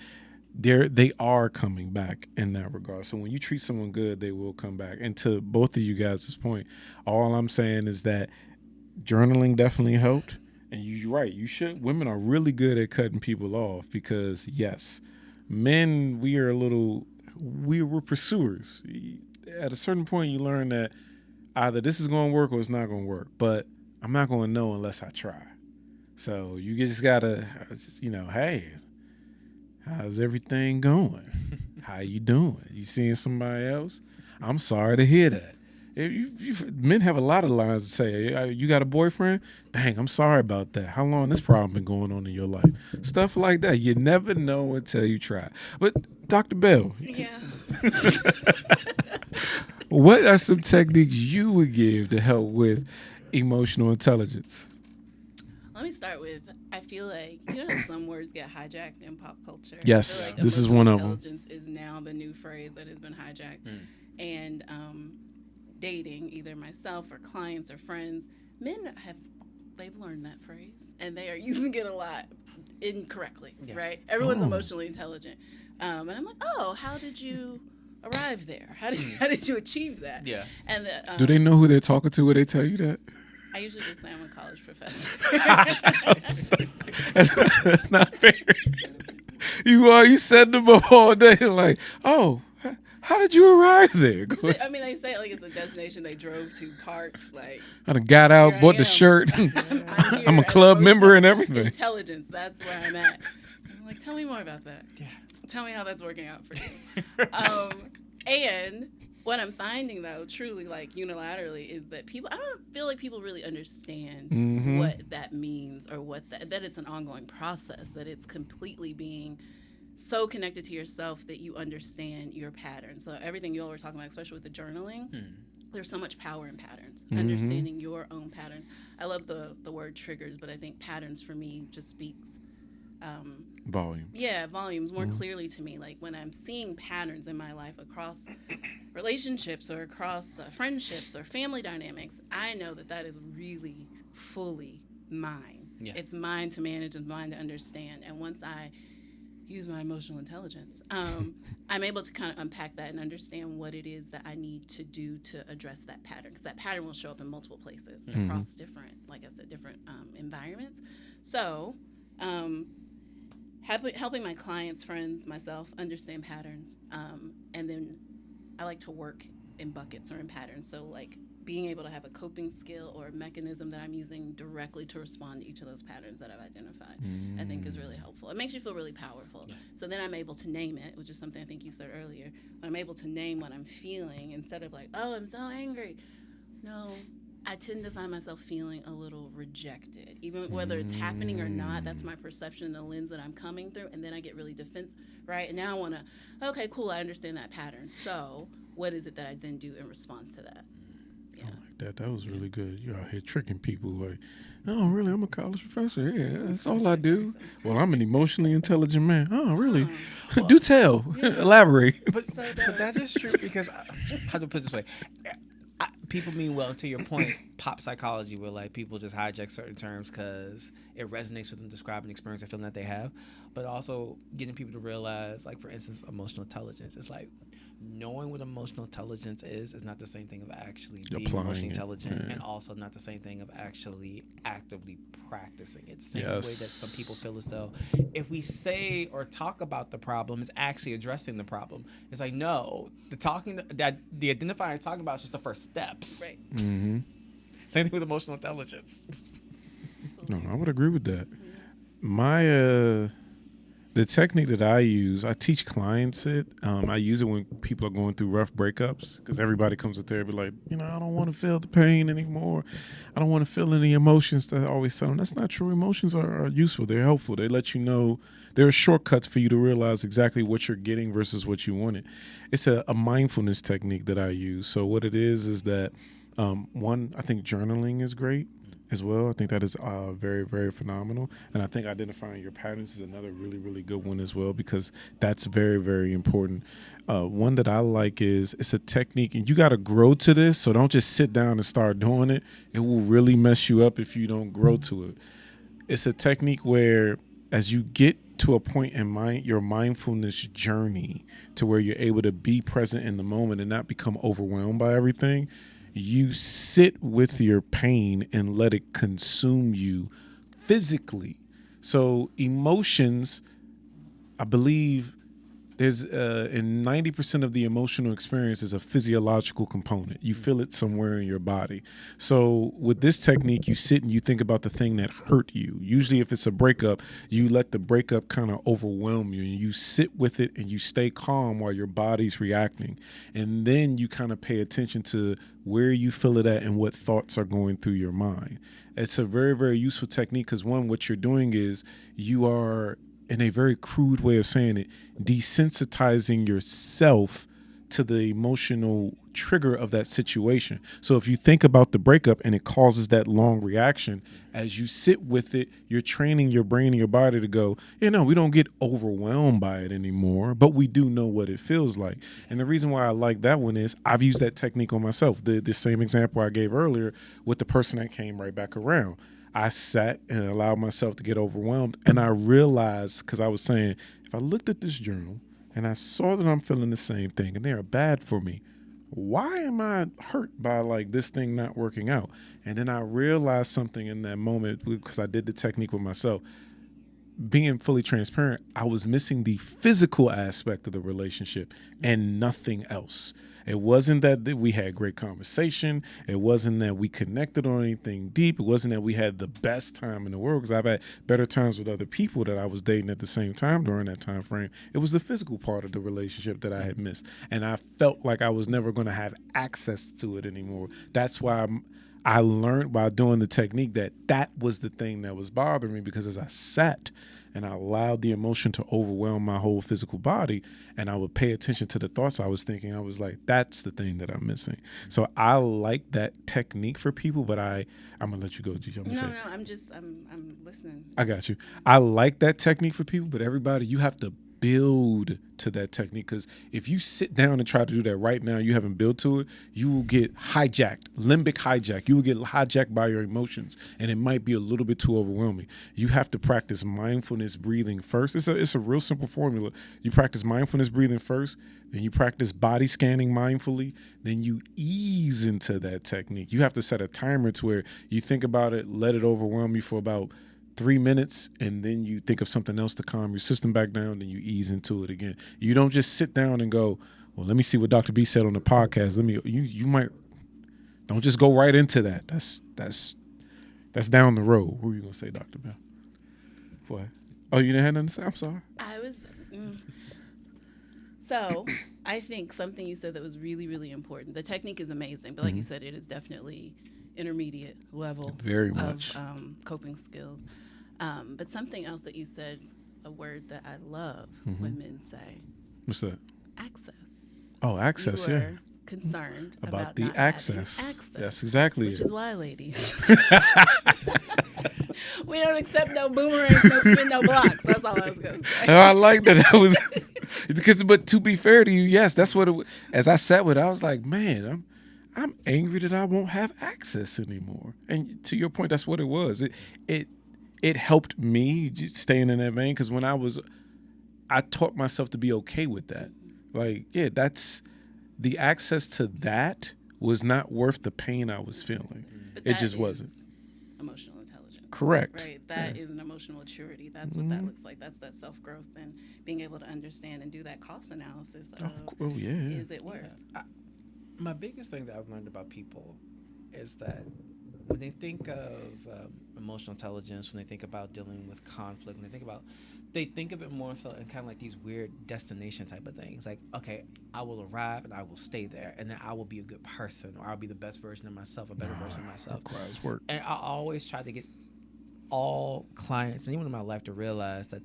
they are coming back in that regard. So when you treat someone good, they will come back. And to both of you guys' point, all I'm saying is that journaling definitely helped. And you're right. You should. Women are really good at cutting people off because, yes, men, we're pursuers. At a certain point, you learn that either this is going to work or it's not going to work. But I'm not going to know unless I try. So you just got to, hey, how's everything going? How you doing? You seeing somebody else? I'm sorry to hear that. Men have a lot of lines to say. Hey, you got a boyfriend? Dang, I'm sorry about that. How long this problem been going on in your life? Stuff like that. You never know until you try. But Dr. Bell. Yeah. What are some techniques you would give to help with emotional intelligence? Let me start with, I feel like, how some words get hijacked in pop culture? Yes, I feel like this is one of them. Intelligence is now the new phrase that has been hijacked. And dating, either myself or clients or friends, they've learned that phrase and they are using it a lot incorrectly, right? Everyone's emotionally intelligent. And I'm like, how did you arrive there? How did you achieve that? Yeah. And do they know who they're talking to when they tell you that? I usually just say I'm a college professor. That's not fair. You set them up all day like, how did you arrive there? I mean, they say it like it's a destination they drove to, parked, like. I done got out, bought the shirt. I'm a club member and everything. Intelligence, that's where I'm at. I'm like, tell me more about that. Yeah. Tell me how that's working out for you. And what I'm finding, though, truly, like, unilaterally, is that I don't feel like people really understand what that means or that it's an ongoing process, that it's completely being so connected to yourself that you understand your patterns. So everything you all were talking about, especially with the journaling, there's so much power in patterns, understanding your own patterns. I love the word triggers, but I think patterns for me just speaks volume. Yeah, volumes more clearly to me. Like when I'm seeing patterns in my life across relationships or across friendships or family dynamics, I know that is really fully mine. Yeah. It's mine to manage and mine to understand. And once I use my emotional intelligence, I'm able to kind of unpack that and understand what it is that I need to do to address that pattern, because that pattern will show up in multiple places across different, like I said, different environments. So helping my clients, friends, myself understand patterns, and then I like to work in buckets or in patterns. So like being able to have a coping skill or a mechanism that I'm using directly to respond to each of those patterns that I've identified, I think is really helpful. It makes you feel really powerful. Yeah. So then I'm able to name it, which is something I think you said earlier. When I'm able to name what I'm feeling instead of like, oh, I'm so angry. No, I tend to find myself feeling a little rejected, even whether it's happening or not. That's my perception, the lens that I'm coming through, and then I get really defensive, right? And now I want to, okay, cool, I understand that pattern. So what is it that I then do in response to that? Yeah. I like that. That was really good. You're out here tricking people like, oh, really? I'm a college professor. Yeah, that's all I do. Well, I'm an emotionally intelligent man. Oh, really? Well, do tell. Yeah. Elaborate. But that is true because, how to put it this way, people mean well. To your point, pop psychology, where like people just hijack certain terms because it resonates with them describing the experience or feeling that they have, but also getting people to realize, like for instance, emotional intelligence. It's like knowing what emotional intelligence is not the same thing of actually being emotionally intelligent, and also not the same thing of actually actively practicing it. Same way that some people feel as though if we say or talk about the problem is actually addressing the problem. It's like, no, the identifying and talking about is just the first steps. Right. Mm-hmm. Same thing with emotional intelligence. No, I would agree with that. My the technique that I use, I teach clients it. I use it when people are going through rough breakups, because everybody comes to therapy like, I don't want to feel the pain anymore. I don't want to feel any emotions. That I always tell them that's not true. Emotions are useful. They're helpful. They let you know there are shortcuts for you to realize exactly what you're getting versus what you wanted. It's a mindfulness technique that I use. So what it is that one, I think journaling is great as well. I think that is very, very phenomenal. And I think identifying your patterns is another really, really good one as well, because that's very, very important. One that I like is, it's a technique, and you got to grow to this. So don't just sit down and start doing it. It will really mess you up if you don't grow to it. It's a technique where as you get to a point in your mindfulness journey to where you're able to be present in the moment and not become overwhelmed by everything, you sit with your pain and let it consume you physically. So emotions, I believe there's in 90% of the emotional experience is a physiological component. You feel it somewhere in your body. So with this technique, you sit and you think about the thing that hurt you. Usually if it's a breakup, you let the breakup kind of overwhelm you, and you sit with it and you stay calm while your body's reacting. And then you kind of pay attention to where you feel it at and what thoughts are going through your mind. It's a very, very useful technique, because one, what you're doing is you are, in a very crude way of saying it, desensitizing yourself to the emotional trigger of that situation. So if you think about the breakup and it causes that long reaction, as you sit with it, you're training your brain and your body to go, we don't get overwhelmed by it anymore, but we do know what it feels like. And the reason why I like that one is I've used that technique on myself. The same example I gave earlier with the person that came right back around. I sat and allowed myself to get overwhelmed, and I realized, because I was saying, if I looked at this journal and I saw that I'm feeling the same thing and they are bad for me, why am I hurt by like this thing not working out? And then I realized something in that moment, because I did the technique with myself. Being fully transparent, I was missing the physical aspect of the relationship and nothing else. It wasn't that we had great conversation. It wasn't that we connected on anything deep. It wasn't that we had the best time in the world, because I've had better times with other people that I was dating at the same time during that time frame. It was the physical part of the relationship that I had missed. And I felt like I was never going to have access to it anymore. That's why I learned by doing the technique that was the thing that was bothering me, because as I sat and I allowed the emotion to overwhelm my whole physical body, and I would pay attention to the thoughts I was thinking, I was like, that's the thing that I'm missing. So I like that technique for people, but I'm gonna let you go, Gigi. No, I'm listening. I got you. I like that technique for people, but everybody, you have to build to that technique, because if you sit down and try to do that right now, you haven't built to it, you will get hijacked, limbic hijack. You will get hijacked by your emotions, and it might be a little bit too overwhelming. You have to practice mindfulness breathing first. It's a real simple formula. You practice mindfulness breathing first, then you practice body scanning mindfully, then you ease into that technique. You have to set a timer to where you think about it, let it overwhelm you for about 3 minutes, and then you think of something else to calm your system back down, then you ease into it again. You don't just sit down and go, well, let me see what Dr. B said on the podcast. You might don't just go right into that. That's down the road. What were you gonna say, Dr. Bell? What? Oh, you didn't have nothing to say? I'm sorry. So I think something you said that was really, really important. The technique is amazing, but like you said, it is definitely intermediate level very much of coping skills. But something else that you said, a word that I love when men say. What's that? Access. Oh, access, you yeah. were concerned about the not access. Access. Yes, exactly. Which is why, ladies, we don't accept no boomerangs, no spin, no blocks. That's all I was going to say. I like that. That was because, but to be fair to you, yes, that's what it. As I sat with it, I was like, man, I'm angry that I won't have access anymore. And to your point, that's what it was. It helped me just staying in that vein, because when I taught myself to be okay with that. Like, yeah, that's the access to that was not worth the pain I was feeling. But It just wasn't. Emotional intelligence. Correct. Right. That is an emotional maturity. That's what that looks like. That's that self-growth and being able to understand and do that cost analysis of, is it worth? My biggest thing that I've learned about people is that when they think of emotional intelligence, when they think about dealing with conflict, when they think of it more so in kind of like these weird destination type of things. Like, okay, I will arrive and I will stay there, and then I will be a good person, or I'll be the best version of myself, a better version of myself. Requires work. And I always try to get all clients, anyone in my life, to realize that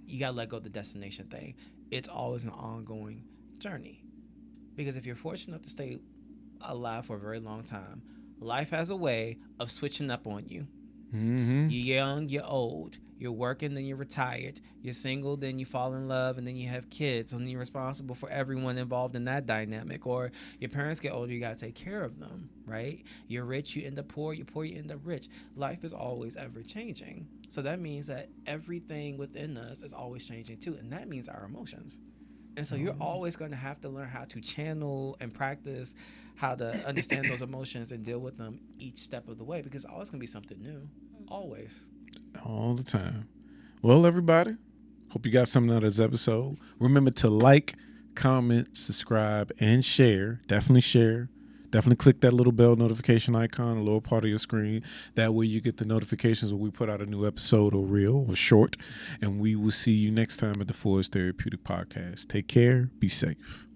you got to let go of the destination thing. It's always an ongoing journey. Because if you're fortunate enough to stay alive for a very long time, life has a way of switching up on you. Mm-hmm. You're young, you're old. You're working, then you're retired. You're single, then you fall in love, and then you have kids. And you're responsible for everyone involved in that dynamic. Or your parents get older, you got to take care of them, right? You're rich, you end up poor. You're poor, you end up rich. Life is always ever changing. So that means that everything within us is always changing too. And that means our emotions. And so you're always going to have to learn how to channel and practice how to understand those emotions and deal with them each step of the way, because it's always going to be something new. Always. All the time. Well, everybody, hope you got something out of this episode. Remember to like, comment, subscribe, and share. Definitely share. Definitely click that little bell notification icon on the lower part of your screen. That way you get the notifications when we put out a new episode or reel or short. And we will see you next time at the For Us Therapeutic Podcast. Take care. Be safe.